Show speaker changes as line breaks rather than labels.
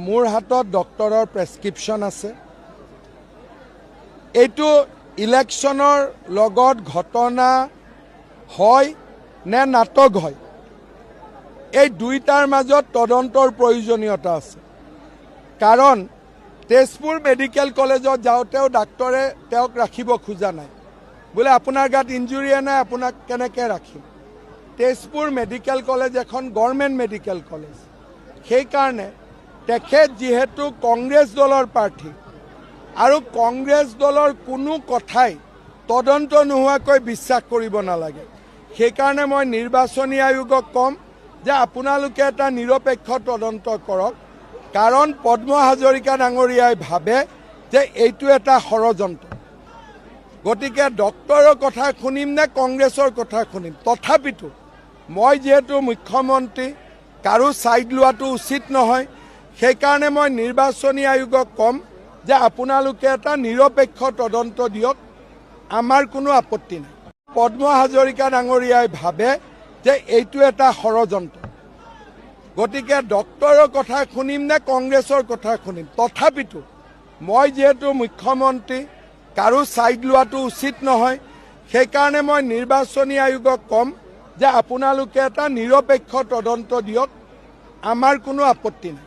মোৰ হাতত ডক্টৰৰ প্ৰেছক্ৰিপশ্যন আছে। এইটো ইলেকশ্যনৰ লগত ঘটনা হয় নে নাটক হয়, এই দুইটাৰ মাজত তদন্তৰ প্ৰয়োজনীয়তা আছে। কাৰণ তেজপুৰ মেডিকেল কলেজত যাওঁতেও ডাক্তৰে তেওঁক ৰাখিব খোজা নাই, বোলে আপোনাৰ গাত ইঞ্জুৰিয়ে নাই, আপোনাক কেনেকৈ ৰাখিম। তেজপুৰ মেডিকেল কলেজ এখন গভৰ্ণমেণ্ট মেডিকেল কলেজ, সেইকাৰণে তেখেত যিহেতু কংগ্ৰেছ দলৰ প্ৰাৰ্থী আৰু কংগ্ৰেছ দলৰ কোনো কথাই তদন্ত নোহোৱাকৈ বিশ্বাস কৰিব নালাগে। সেইকাৰণে মই নিৰ্বাচনী আয়োগক ক'ম যে আপোনালোকে এটা নিৰপেক্ষ তদন্ত কৰক। কাৰণ পদ্ম হাজৰিকা ডাঙৰীয়াই ভাবে যে এইটো এটা ষড়যন্ত্ৰ। গতিকে ডক্টৰৰ কথা শুনিম নে কংগ্ৰেছৰ কথা শুনিম। তথাপিতো মই যিহেতু মুখ্যমন্ত্ৰী, কাৰো ছাইড লোৱাটো উচিত নহয়। সেইকাৰণে মই নিৰ্বাচনী আয়োগক ক'ম যে আপোনালোকে এটা নিৰপেক্ষ তদন্ত দিয়ক, আমাৰ কোনো আপত্তি নাই। পদ্ম হাজৰিকা ডাঙৰীয়াই ভাবে যে এইটো এটা ষড়যন্ত্ৰ। গতিকে ডক্টৰৰ কথা শুনিম নে কংগ্ৰেছৰ কথা শুনিম। তথাপিতো মই যিহেতু মুখ্যমন্ত্ৰী, কাৰো ছাইড লোৱাটো উচিত নহয়। সেইকাৰণে মই নিৰ্বাচনী আয়োগক ক'ম যে আপোনালোকে এটা নিৰপেক্ষ তদন্ত দিয়ক, আমাৰ কোনো আপত্তি নাই।